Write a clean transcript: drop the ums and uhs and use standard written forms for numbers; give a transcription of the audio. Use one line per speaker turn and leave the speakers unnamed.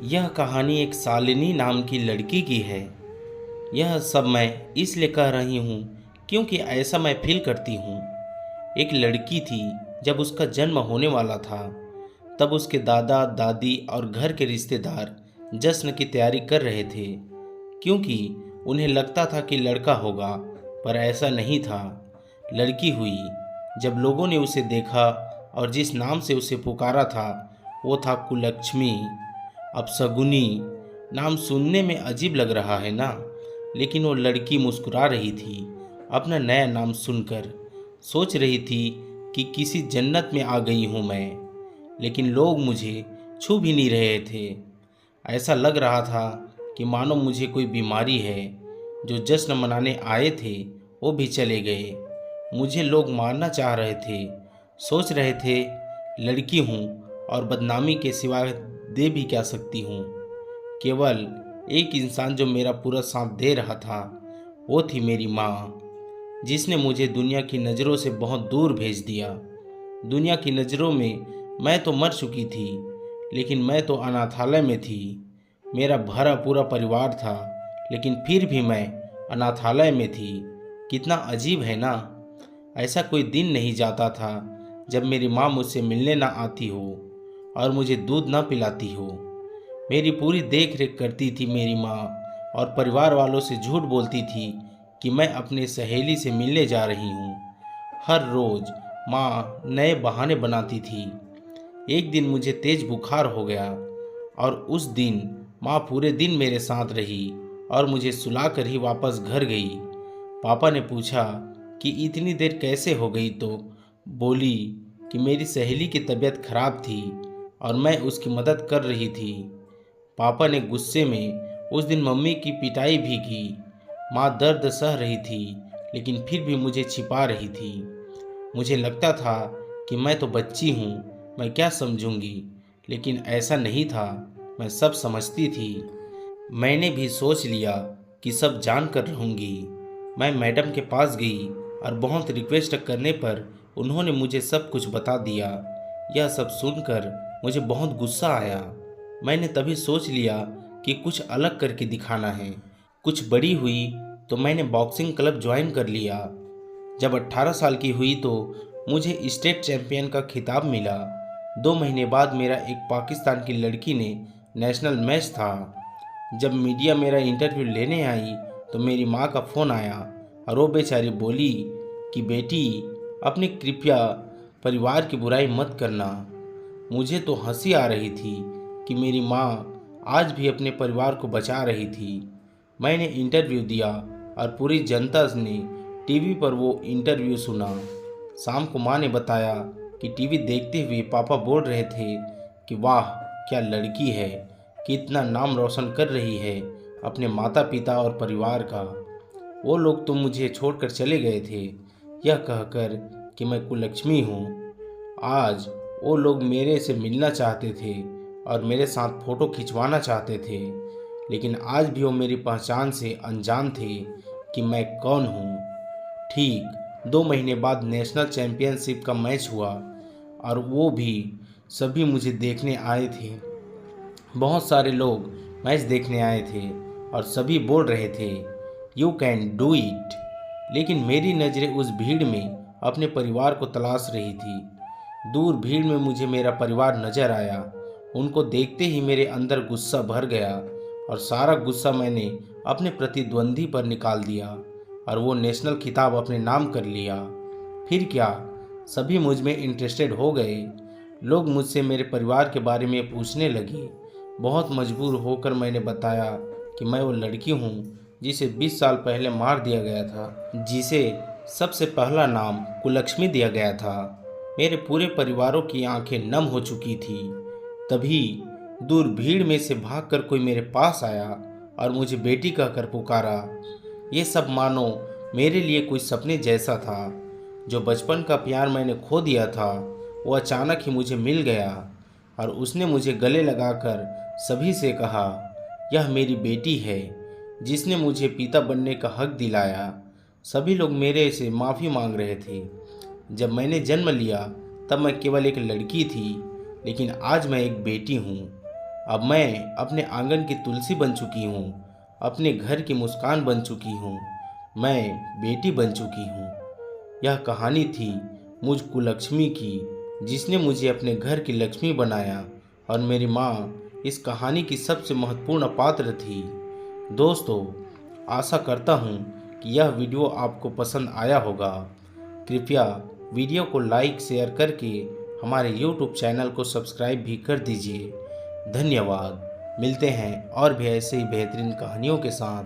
यह कहानी एक शालिनी नाम की लड़की की है। यह सब मैं इसलिए कह रही हूँ क्योंकि ऐसा मैं फील करती हूँ। एक लड़की थी, जब उसका जन्म होने वाला था तब उसके दादा दादी और घर के रिश्तेदार जश्न की तैयारी कर रहे थे, क्योंकि उन्हें लगता था कि लड़का होगा, पर ऐसा नहीं था। लड़की हुई। जब लोगों ने उसे देखा और जिस नाम से उसे पुकारा था वो था कुलक्ष्मी। अब शगुनी नाम सुनने में अजीब लग रहा है ना, लेकिन वो लड़की मुस्कुरा रही थी अपना नया नाम सुनकर। सोच रही थी कि किसी जन्नत में आ गई हूँ मैं, लेकिन लोग मुझे छू भी नहीं रहे थे। ऐसा लग रहा था कि मानो मुझे कोई बीमारी है। जो जश्न मनाने आए थे वो भी चले गए। मुझे लोग मारना चाह रहे थे। सोच रहे थे लड़की हूँ और बदनामी के सिवा दे भी क्या सकती हूँ। केवल एक इंसान जो मेरा पूरा साथ दे रहा था वो थी मेरी माँ, जिसने मुझे दुनिया की नज़रों से बहुत दूर भेज दिया। दुनिया की नज़रों में मैं तो मर चुकी थी, लेकिन मैं तो अनाथालय में थी। मेरा भरा पूरा परिवार था, लेकिन फिर भी मैं अनाथालय में थी। कितना अजीब है ना। ऐसा कोई दिन नहीं जाता था जब मेरी माँ मुझसे मिलने ना आती हो और मुझे दूध ना पिलाती हो। मेरी पूरी देख रेख करती थी मेरी माँ, और परिवार वालों से झूठ बोलती थी कि मैं अपने सहेली से मिलने जा रही हूँ। हर रोज़ माँ नए बहाने बनाती थी। एक दिन मुझे तेज बुखार हो गया और उस दिन माँ पूरे दिन मेरे साथ रही और मुझे सुलाकर ही वापस घर गई। पापा ने पूछा कि इतनी देर कैसे हो गई, तो बोली कि मेरी सहेली की तबीयत खराब थी और मैं उसकी मदद कर रही थी। पापा ने गुस्से में उस दिन मम्मी की पिटाई भी की। माँ दर्द सह रही थी, लेकिन फिर भी मुझे छिपा रही थी। मुझे लगता था कि मैं तो बच्ची हूँ, मैं क्या समझूंगी, लेकिन ऐसा नहीं था। मैं सब समझती थी। मैंने भी सोच लिया कि सब जान कर रहूँगी। मैं मैडम के पास गई और बहुत रिक्वेस्ट करने पर उन्होंने मुझे सब कुछ बता दिया। यह सब सुनकर मुझे बहुत गुस्सा आया। मैंने तभी सोच लिया कि कुछ अलग करके दिखाना है। कुछ बड़ी हुई तो मैंने बॉक्सिंग क्लब ज्वाइन कर लिया। जब 18 साल की हुई तो मुझे स्टेट चैंपियन का खिताब मिला। 2 महीने बाद मेरा एक पाकिस्तान की लड़की ने नेशनल मैच था। जब मीडिया मेरा इंटरव्यू लेने आई तो मेरी माँ का फ़ोन आया और वो बेचारी बोली कि बेटी, अपनी कृपया परिवार की बुराई मत करना। मुझे तो हंसी आ रही थी कि मेरी माँ आज भी अपने परिवार को बचा रही थी। मैंने इंटरव्यू दिया और पूरी जनता ने टीवी पर वो इंटरव्यू सुना। शाम को माँ ने बताया कि टीवी देखते हुए पापा बोल रहे थे कि वाह क्या लड़की है, कितना नाम रोशन कर रही है अपने माता पिता और परिवार का। वो लोग तो मुझे छोड़कर चले गए थे, यह कहकर कि मैं कुलक्ष्मी हूँ। आज वो लोग मेरे से मिलना चाहते थे और मेरे साथ फ़ोटो खिंचवाना चाहते थे, लेकिन आज भी वो मेरी पहचान से अनजान थे कि मैं कौन हूँ। ठीक 2 महीने बाद नेशनल चैम्पियनशिप का मैच हुआ और वो भी सभी मुझे देखने आए थे। बहुत सारे लोग मैच देखने आए थे और सभी बोल रहे थे यू कैन डू इट। लेकिन मेरी नज़रें उस भीड़ में अपने परिवार को तलाश रही थी। दूर भीड़ में मुझे मेरा परिवार नजर आया। उनको देखते ही मेरे अंदर गुस्सा भर गया और सारा गुस्सा मैंने अपने प्रतिद्वंदी पर निकाल दिया और वो नेशनल खिताब अपने नाम कर लिया। फिर क्या, सभी मुझ में इंटरेस्टेड हो गए। लोग मुझसे मेरे परिवार के बारे में पूछने लगे। बहुत मजबूर होकर मैंने बताया कि मैं वो लड़की हूँ जिसे 20 साल पहले मार दिया गया था, जिसे सबसे पहला नाम कुलक्ष्मी दिया गया था। मेरे पूरे परिवारों की आंखें नम हो चुकी थी। तभी दूर भीड़ में से भागकर कोई मेरे पास आया और मुझे बेटी कहकर पुकारा। ये सब मानो मेरे लिए कोई सपने जैसा था। जो बचपन का प्यार मैंने खो दिया था वो अचानक ही मुझे मिल गया और उसने मुझे गले लगाकर सभी से कहा, यह मेरी बेटी है जिसने मुझे पिता बनने का हक दिलाया। सभी लोग मेरे से माफ़ी मांग रहे थे। जब मैंने जन्म लिया तब मैं केवल एक लड़की थी, लेकिन आज मैं एक बेटी हूँ अब मैं अपने आंगन की तुलसी बन चुकी हूँ, अपने घर की मुस्कान बन चुकी हूँ, मैं बेटी बन चुकी हूँ। यह कहानी थी मुझ कुलक्ष्मी की, जिसने मुझे अपने घर की लक्ष्मी बनाया, और मेरी माँ इस कहानी की सबसे महत्वपूर्ण पात्र थी। दोस्तों, आशा करता हूँ कि यह वीडियो आपको पसंद आया होगा। कृपया वीडियो को लाइक शेयर करके हमारे YouTube चैनल को सब्सक्राइब भी कर दीजिए। धन्यवाद। मिलते हैं और भी ऐसे ही बेहतरीन कहानियों के साथ।